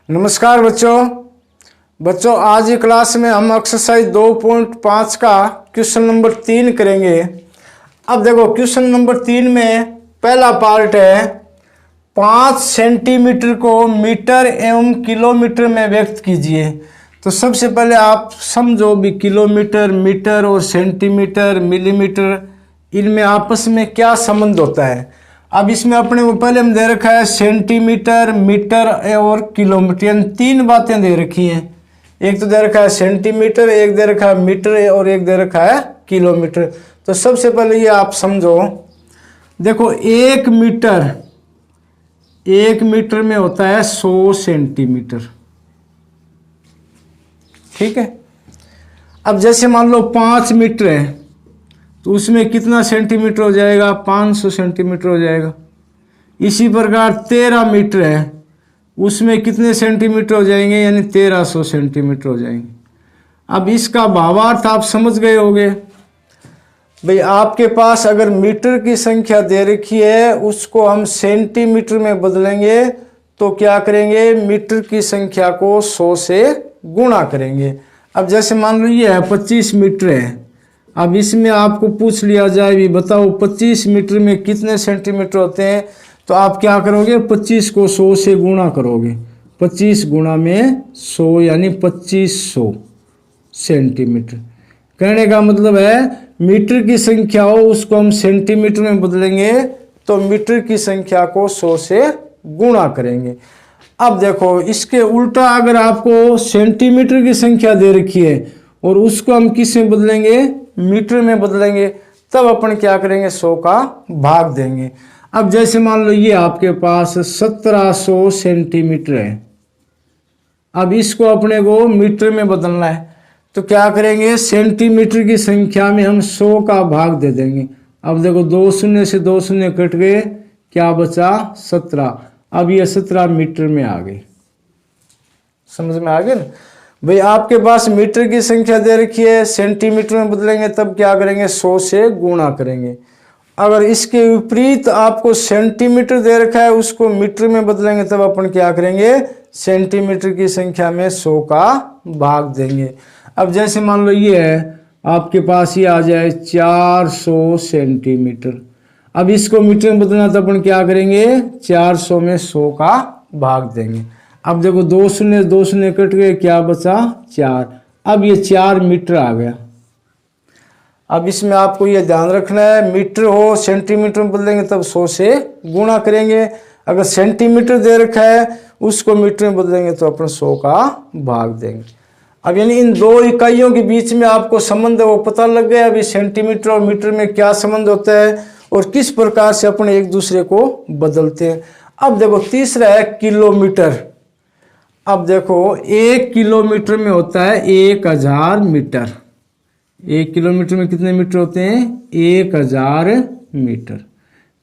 नमस्कार बच्चों आज की क्लास में हम एक्सरसाइज 2.5 का क्वेश्चन नंबर 3 करेंगे। अब देखो क्वेश्चन नंबर 3 में पहला पार्ट है 5 सेंटीमीटर को मीटर एवं किलोमीटर में व्यक्त कीजिए। तो सबसे पहले आप समझो भी किलोमीटर, मीटर और सेंटीमीटर, मिलीमीटर, इनमें आपस में क्या संबंध होता है। अब इसमें अपने को पहले हम दे रखा है सेंटीमीटर, मीटर और किलोमीटर, यानी 3 बातें दे रखी हैं। एक तो दे रखा है सेंटीमीटर, एक दे रखा है मीटर और एक दे रखा है किलोमीटर। तो सबसे पहले ये आप समझो, देखो 1 मीटर में होता है 100 सेंटीमीटर, ठीक है। अब जैसे मान लो 5 मीटर है तो उसमें कितना सेंटीमीटर हो जाएगा, 500 सेंटीमीटर हो जाएगा। इसी प्रकार 13 मीटर है, उसमें कितने सेंटीमीटर हो जाएंगे, यानी 1300 सेंटीमीटर हो जाएंगे। अब इसका भावार्थ आप समझ गए होंगे भाई। आपके पास अगर मीटर की संख्या दे रखी है उसको हम सेंटीमीटर में बदलेंगे तो क्या करेंगे, मीटर की संख्या को 100 से गुणा करेंगे। अब जैसे मान लो ये है 25 मीटर है। अब इसमें आपको पूछ लिया जाए भी बताओ 25 मीटर में कितने सेंटीमीटर होते हैं, तो आप क्या करोगे, 25 को 100 से गुणा करोगे। 25 गुणा में 100 यानी 2500 सेंटीमीटर। कहने का मतलब है मीटर की संख्या हो उसको हम सेंटीमीटर में बदलेंगे तो मीटर की संख्या को 100 से गुणा करेंगे। अब देखो इसके उल्टा अगर आपको सेंटीमीटर की संख्या दे रखी है और उसको हम किस में बदलेंगे, मीटर में बदलेंगे, तब अपन क्या करेंगे, 100 का भाग देंगे। अब जैसे मान लो ये आपके पास 1700 सेंटीमीटर है। अब इसको अपने को मीटर में बदलना है तो क्या करेंगे, सेंटीमीटर की संख्या में हम 100 का भाग दे देंगे। अब देखो 2 शून्य से 2 शून्य कट गए, क्या बचा, 17। अब ये 17 मीटर में आ गई। समझ में आ गए ना भाई। आपके पास मीटर की संख्या दे रखी है, सेंटीमीटर में बदलेंगे तब क्या करेंगे, 100 से गुणा करेंगे। अगर इसके विपरीत आपको सेंटीमीटर दे रखा है उसको मीटर में बदलेंगे तब अपन क्या करेंगे, सेंटीमीटर की संख्या में 100 का भाग देंगे। अब जैसे मान लो ये है आपके पास, ये आ जाए 400 सेंटीमीटर। अब इसको मीटर में बदलना तो अपन क्या करेंगे, 400 में 100 का भाग देंगे। अब देखो 2 शून्य 2 शून्य कट गए, क्या बचा, 4। अब ये 4 मीटर आ गया। अब इसमें आपको ये ध्यान रखना है, मीटर हो सेंटीमीटर में बदलेंगे तब 100 से गुणा करेंगे। अगर सेंटीमीटर दे रखा है उसको मीटर में बदलेंगे तो अपन 100 का भाग देंगे। अब यानी इन 2 इकाइयों के बीच में आपको संबंध है वो पता लग गया। अभी सेंटीमीटर और मीटर में क्या संबंध होता है और किस प्रकार से अपन एक दूसरे को बदलते हैं। अब देखो तीसरा है किलोमीटर। अब देखो 1 किलोमीटर में होता है 1000 मीटर। 1 किलोमीटर में कितने मीटर होते हैं, 1000 मीटर।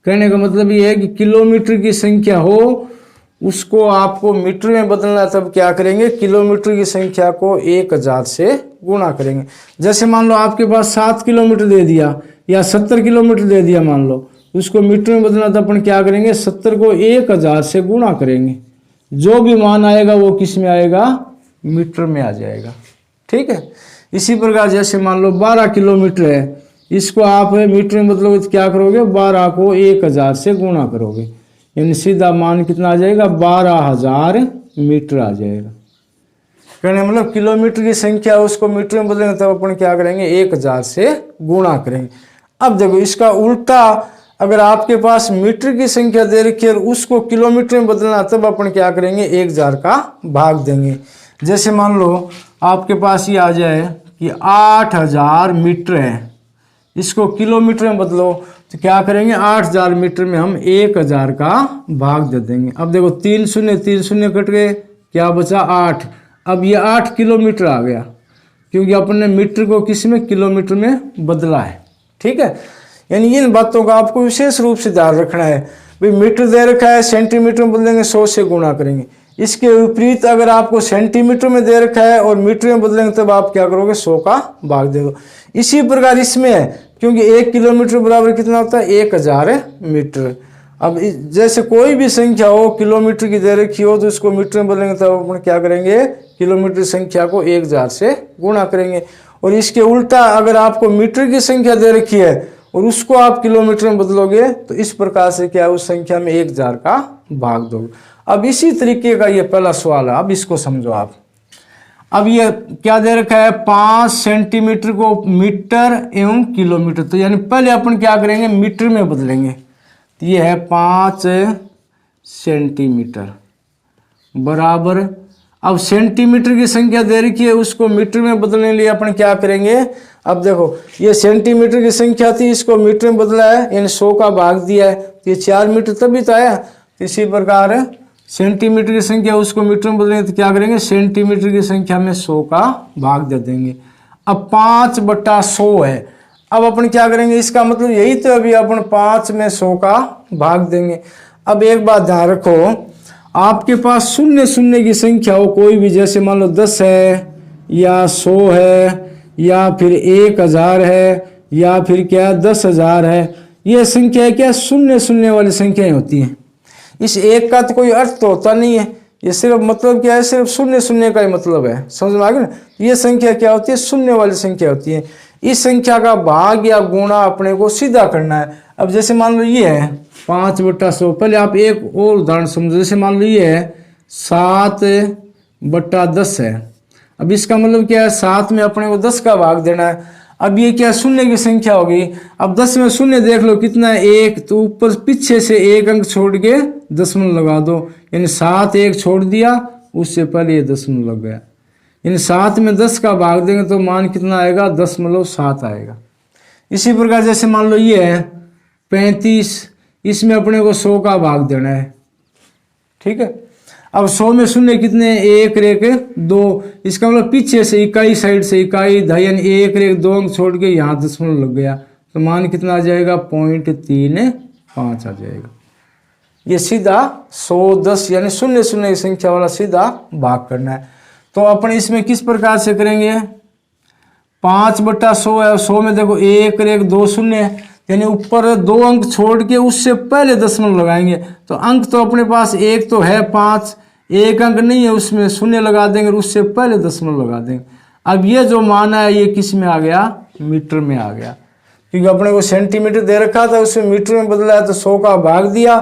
कहने का मतलब ये है कि किलोमीटर की संख्या हो उसको आपको मीटर में बदलना, तब क्या करेंगे, किलोमीटर की संख्या को 1000 से गुणा करेंगे। जैसे मान लो आपके पास 7 किलोमीटर दे दिया या 70 किलोमीटर दे दिया, मान लो उसको मीटर में बदलना तो अपन क्या करेंगे, 70 को 1000 से गुणा करेंगे। जो भी मान आएगा वो किस में आएगा, मीटर में आ जाएगा, ठीक है। इसी प्रकार जैसे मान लो 12 किलोमीटर है, इसको आप मीटर में बदलोगे तो क्या करोगे, 12 को 1000 से गुणा करोगे, यानी सीधा मान कितना आ जाएगा, 12000 मीटर आ जाएगा। कहने मतलब किलोमीटर की संख्या उसको मीटर में बदलेंगे तब अपन क्या करेंगे, 1000 से गुणा करेंगे। अब देखो इसका उल्टा, अगर आपके पास मीटर की संख्या दे रखी है और उसको किलोमीटर में बदलना तब अपन क्या करेंगे, 1000 का भाग देंगे। जैसे मान लो आपके पास ये आ जाए कि 8000 मीटर है, इसको किलोमीटर में बदलो तो क्या करेंगे, 8000 मीटर में हम 1000 का भाग दे देंगे। अब देखो 3 शून्य कट गए, क्या बचा, 8। अब ये 8 किलोमीटर आ गया क्योंकि अपन ने मीटर को किस में, किलोमीटर में बदला है, ठीक है। यानी इन बातों का आपको विशेष रूप से ध्यान रखना है। भाई मीटर दे रखा है, सेंटीमीटर में बदलेंगे 100 से गुणा करेंगे। इसके विपरीत अगर आपको सेंटीमीटर में दे रखा है और मीटर में बदलेंगे तब आप क्या करोगे, 100 का भाग दे दो। इसी प्रकार इसमें है क्योंकि 1 किलोमीटर बराबर कितना होता है, 1000 मीटर। अब जैसे कोई भी संख्या हो किलोमीटर की दे रखी हो तो इसको मीटर में बदलेंगे तो अपन क्या करेंगे, किलोमीटर संख्या को 1000 से गुणा करेंगे। और इसके उल्टा अगर आपको मीटर की संख्या दे रखी है और उसको आप किलोमीटर में बदलोगे तो इस प्रकार से क्या उस संख्या में 1000 का भाग दोगे। अब इसी तरीके का ये पहला सवाल है, अब इसको समझो आप। अब ये क्या दे रखा है, 5 सेंटीमीटर को मीटर एवं किलोमीटर, तो यानी पहले अपन क्या करेंगे मीटर में बदलेंगे। तो ये है 5 सेंटीमीटर बराबर, अब सेंटीमीटर की संख्या दे रखी है उसको मीटर में बदलने के लिए अपन क्या करेंगे। अब देखो ये सेंटीमीटर की संख्या थी, इसको मीटर में बदला है, यानी 100 का भाग दिया है, तो ये 4 मीटर तभी तो आया। इसी प्रकार सेंटीमीटर की संख्या उसको मीटर में बदलेंगे तो क्या करेंगे, सेंटीमीटर की संख्या में 100 का भाग दे देंगे। अब 5/100 है, अब अपन क्या करेंगे, इसका मतलब यही तो अभी अपन 5 में 100 का भाग देंगे। अब एक बात ध्यान रखो, आपके पास शून्य शून्य की संख्या हो कोई भी, जैसे मान लो 10 है या 100 है या फिर 1000 है या फिर क्या 10,000 है, ये संख्या क्या शून्य शून्य वाली संख्याएं होती हैं। इस एक का तो कोई अर्थ तो होता नहीं है, ये सिर्फ मतलब क्या है, सिर्फ शून्य शून्य का ही मतलब है, समझ में आ गया ना। ये संख्या क्या होती है, शून्य वाली संख्या होती है। इस संख्या का भाग या गुणा अपने को सीधा करना है। अब जैसे मान लो ये है 5/100, पहले आप एक और उदाहरण समझो, जैसे मान लो ये है 7/10 है। अब इसका मतलब क्या है, 7 में अपने को 10 का भाग देना है। अब ये क्या शून्य की संख्या होगी, अब 10 में शून्य देख लो कितना है 1, तो ऊपर पीछे से एक अंक छोड़ के दशमलव लगा दो, यानी 7 एक छोड़ दिया, उससे पहले ये दशमलव लग गया, यानी 7 में 10 का भाग देंगे तो मान कितना आएगा, 0.7 आएगा। इसी प्रकार जैसे मान लो ये है 35, इसमें अपने को 100 का भाग देना है, ठीक है। अब 100 में शून्य कितने, 1 रेख 2, इसका मतलब पीछे से इकाई साइड से इकाई धाई, यानी 1 रेख 2 अंक छोड़ के यहाँ दशमलव लग गया, तो मान कितना आ जाएगा, 0.35 आ जाएगा। ये सीधा 100, 10 यानी शून्य शून्य की संख्या वाला सीधा भाग करना है। तो अपन इसमें किस प्रकार से करेंगे, 5/100 है, 100 में देखो 1 रेख 2 शून्य, यानी ऊपर 2 अंक छोड़ के उससे पहले दशमलव लगाएंगे, तो अंक तो अपने पास एक तो है 5, एक अंक नहीं है उसमें शून्य लगा देंगे और उससे पहले दशमलव लगा देंगे। अब ये जो मान है ये किस में आ गया, मीटर में आ गया, क्योंकि अपने को सेंटीमीटर दे रखा था उसमें मीटर में बदला है, तो 100 का भाग दिया,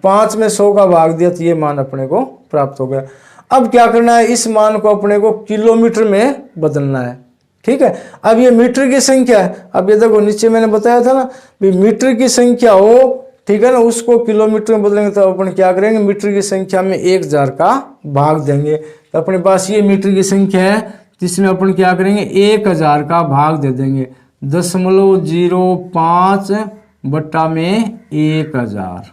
5 में 100 का भाग दिया, तो ये मान अपने को प्राप्त हो गया। अब क्या करना है, इस मान को अपने को किलोमीटर में बदलना है, ठीक है। अब ये मीटर की संख्या है, अब ये देखो नीचे मैंने बताया था ना भी मीटर की संख्या हो, ठीक है ना, उसको किलोमीटर में बदलेंगे तो अपन क्या करेंगे, मीटर की संख्या में 1000 का भाग देंगे। तो अपने पास ये मीटर की संख्या है जिसमें अपन क्या करेंगे, 1000 का भाग दे देंगे, 0.05 बटा में 1000,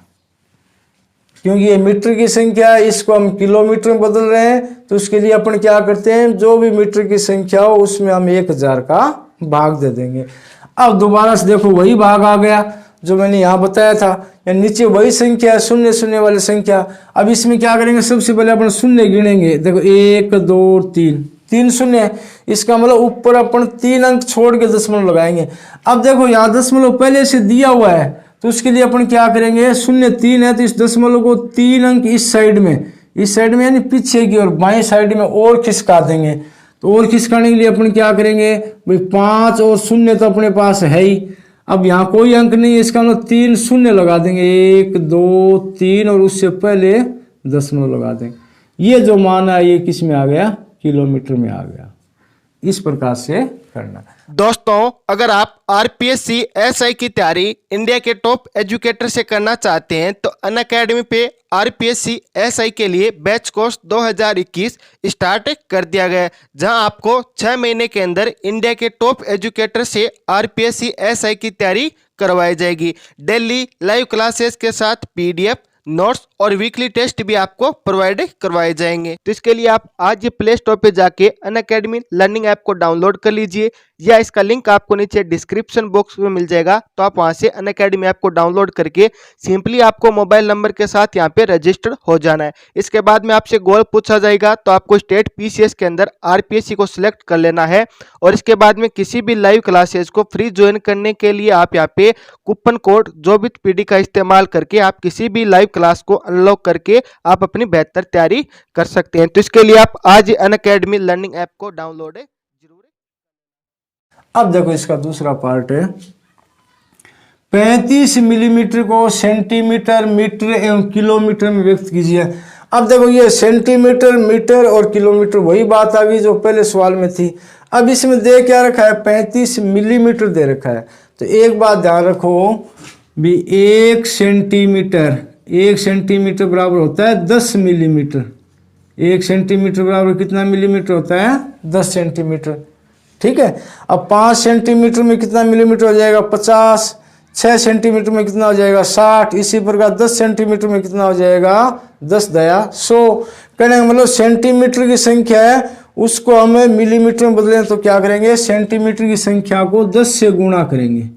क्योंकि ये मीटर की संख्या है, इसको हम किलोमीटर में बदल रहे हैं, तो उसके लिए अपन क्या करते हैं, जो भी मीटर की संख्या हो उसमें हम 1000 का भाग दे देंगे। अब दोबारा से देखो वही भाग आ गया जो मैंने यहाँ बताया था, या नीचे वही संख्या है शून्य शून्य वाली संख्या। अब इसमें क्या करेंगे, सबसे पहले अपन शून्य गिनेंगे, देखो 1 2 3, 3 शून्य, इसका मतलब ऊपर अपन 3 अंक छोड़ के दशमलव लगाएंगे। अब देखो यहाँ दशमलव पहले से दिया हुआ है, तो उसके लिए अपन क्या करेंगे, 0.3 है तो इस दशमलव को 3 अंक इस साइड में यानी पीछे की और बाएं साइड में और खिसका देंगे। तो और खिसकाने के लिए अपन क्या करेंगे भाई, 5 और 0 तो अपने पास है ही, अब यहाँ कोई अंक नहीं है, इसका मतलब 3 शून्य लगा देंगे, 1 2 3 और उससे पहले दशमलव लगा देंगे। ये जो मान है ये किस में आ गया, किलोमीटर में आ गया। इस प्रकार से करना। दोस्तों, अगर आप आरपीएससी एसआई की तैयारी इंडिया के टॉप एजुकेटर से करना चाहते हैं तो अनअकैडमी पे आरपीएससी एसआई के लिए बैच कोर्स 2021 स्टार्ट कर दिया गया है, जहां आपको 6 महीने के अंदर इंडिया के टॉप एजुकेटर से आरपीएससी एसआई की तैयारी करवाई जाएगी। डेली लाइव क्लासेस के साथ पीडीएफ, नोट्स और वीकली टेस्ट भी आपको प्रोवाइड करवाए जाएंगे। तो इसके लिए आप आज ये प्ले स्टोर पे जाके अनअकैडमी लर्निंग ऐप को डाउनलोड कर लीजिए, या इसका लिंक आपको नीचे डिस्क्रिप्शन बॉक्स में मिल जाएगा। तो आप वहां से अनअकैडमी ऐप को डाउनलोड करके सिंपली आपको मोबाइल नंबर के साथ यहाँ पे रजिस्टर हो जाना है। इसके बाद में आपसे गोल पूछा जाएगा तो आपको स्टेट पीसीएस के अंदर आरपीएससी को सिलेक्ट कर लेना है। और इसके बाद में किसी भी लाइव क्लासेस को फ्री ज्वाइन करने के लिए आप यहाँ पे कूपन कोड जोबित पीडी का इस्तेमाल करके आप किसी भी लाइव क्लास को अनलॉक करके आप अपनी बेहतर तैयारी कर सकते हैं। तो इसके लिए आप आज ही अनअकैडमी लर्निंग ऐप को डाउनलोड जरूर। अब देखो इसका दूसरा पार्ट है, 35 मिलीमीटर को सेंटीमीटर, मीटर एवं किलोमीटर में व्यक्त कीजिए। अब देखो ये सेंटीमीटर, मीटर और किलोमीटर वही बात आ गई जो पहले सवाल में थी। अब इसमें दे क्या रखा है, 35 मिलीमीटर दे रखा है। तो एक बात ध्यान रखो भी, 1 सेंटीमीटर बराबर होता है 10 मिलीमीटर। 1 सेंटीमीटर बराबर कितना मिलीमीटर होता है, 10 सेंटीमीटर। ठीक है। अब 5 सेंटीमीटर में कितना मिलीमीटर हो जाएगा, 50। 6 सेंटीमीटर में कितना हो जाएगा, 60। इसी प्रकार 10 सेंटीमीटर में कितना हो जाएगा, 10 दया 100। कहने का मतलब सेंटीमीटर की संख्या है उसको हमें मिलीमीटर में बदलें तो क्या करेंगे, सेंटीमीटर की संख्या को 10 से गुणा करेंगे।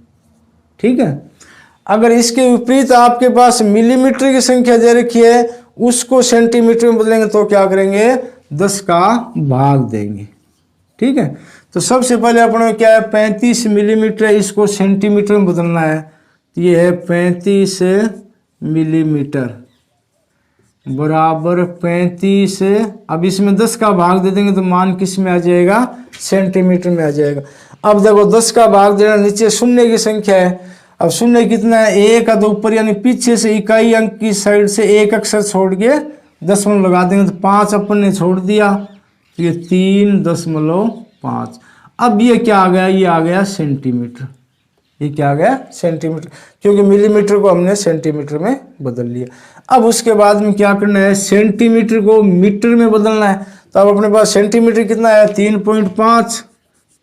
ठीक है। अगर इसके विपरीत आपके पास मिलीमीटर की संख्या दे रखी है उसको सेंटीमीटर में बदलेंगे तो क्या करेंगे, 10 का भाग देंगे। ठीक है। तो सबसे पहले अपने क्या है, 35 मिलीमीटर है, इसको सेंटीमीटर में बदलना है। तो ये है 35 मिलीमीटर बराबर 35। अब इसमें 10 का भाग दे देंगे तो मान किस में आ जाएगा, सेंटीमीटर में आ जाएगा। अब देखो 10 का भाग देना, नीचे शून्य की संख्या है। अब शून्य कितना है, 1 का, तो ऊपर यानी पीछे से इकाई अंक की साइड से एक अक्षर छोड़ के दशमलव लगा देंगे तो 5 अपन ने छोड़ दिया, ये 3.5। अब ये क्या आ गया, ये आ गया सेंटीमीटर। ये क्या आ गया, सेंटीमीटर, क्योंकि मिलीमीटर को हमने सेंटीमीटर में बदल लिया। अब उसके बाद में क्या करना है, सेंटीमीटर को मीटर में बदलना है। तो अब अपने पास सेंटीमीटर कितना है, 3.5।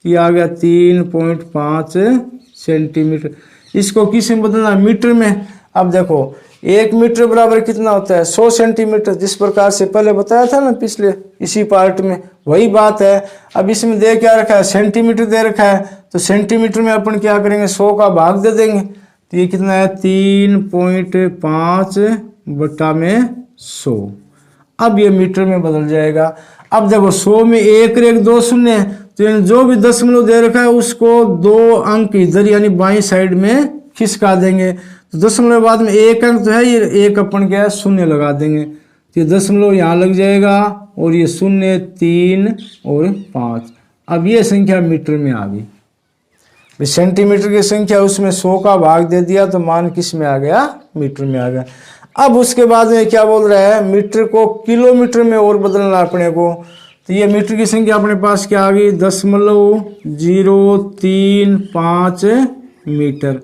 ये आ गया 3.5 सेंटीमीटर। इसको किस में बदलना है, मीटर में। अब देखो 1 मीटर बराबर कितना होता है, 100 सेंटीमीटर। जिस प्रकार से पहले बताया था ना पिछले इसी पार्ट में, वही बात है। अब इसमें दे क्या रखा है, सेंटीमीटर दे रखा है। तो सेंटीमीटर में अपन क्या करेंगे, 100 का भाग दे देंगे। तो ये कितना है, 3.5 बटा में 100। अब ये मीटर में बदल जाएगा। अब देखो 100 में 1 और 1 2 शून्य है, तो जो भी दशमलव दे रखा है उसको 2 अंक इधर यानी बाईं साइड में खिसका देंगे। तो दशमलव बाद में 1 अंक तो है, ये 1 अपन क्या है, शून्य लगा देंगे। तो ये दशमलव यहाँ लग जाएगा और ये 0, 3 और 5। अब ये संख्या मीटर में आ गई। सेंटीमीटर की संख्या उसमें 100 का भाग दे दिया तो मान किस में आ गया, मीटर में आ गया। अब उसके बाद में क्या बोल रहा है, मीटर को किलोमीटर में और बदलना अपने को। तो ये मीटर की संख्या अपने पास क्या आ गई, 0.035 मीटर।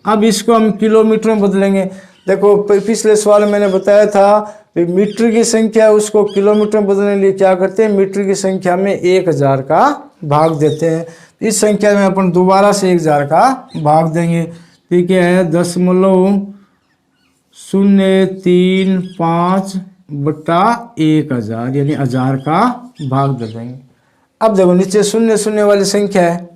अब इसको हम किलोमीटर में बदलेंगे। देखो पिछले सवाल में मैंने बताया था मीटर की संख्या उसको किलोमीटर में बदलने के लिए क्या करते हैं, मीटर की संख्या में 1000 का भाग देते हैं। इस संख्या में अपन दोबारा से 1000 का भाग देंगे। ठीक है, 0.035 बटा 1000 यानी 1000 का भाग दे देंगे। अब देखो नीचे शून्य शून्य वाली संख्या है,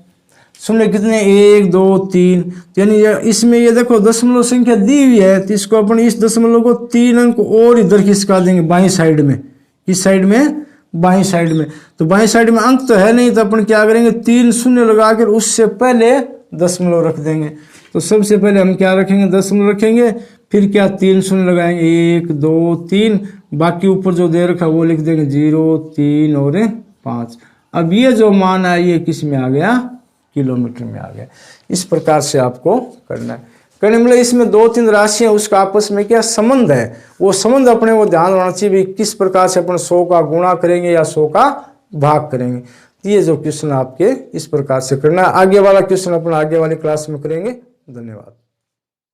शून्य कितने, 1 2 3, यानी इसमें ये देखो दशमलव संख्या दी हुई है तो इसको अपन इस दशमलव को 3 अंक और इधर खिसका देंगे बाईं साइड में। इस साइड में, बाईं साइड में। तो बाईं साइड में अंक तो है नहीं तो अपन क्या करेंगे, 3 शून्य लगाकर उससे पहले दशमलव रख देंगे। तो सबसे पहले हम क्या रखेंगे, दशमलव रखेंगे, फिर क्या 3 शून्य लगाएंगे, 1 2 3, बाकी ऊपर जो दे रखा वो लिख देंगे 0 3 और 5। अब ये जो मान है ये किस में आ गया, किलोमीटर में आ गया। इस प्रकार से आपको करना है। कहने मतलब इसमें 2-3 राशियां उसका आपस में क्या संबंध है, वो संबंध अपने को ध्यान रखना चाहिए। किस प्रकार से अपन 100 का गुणा करेंगे या 100 का भाग करेंगे। ये जो क्वेश्चन आपके इस प्रकार से करना है। आगे वाला क्वेश्चन अपन आगे वाली क्लास में करेंगे। धन्यवाद।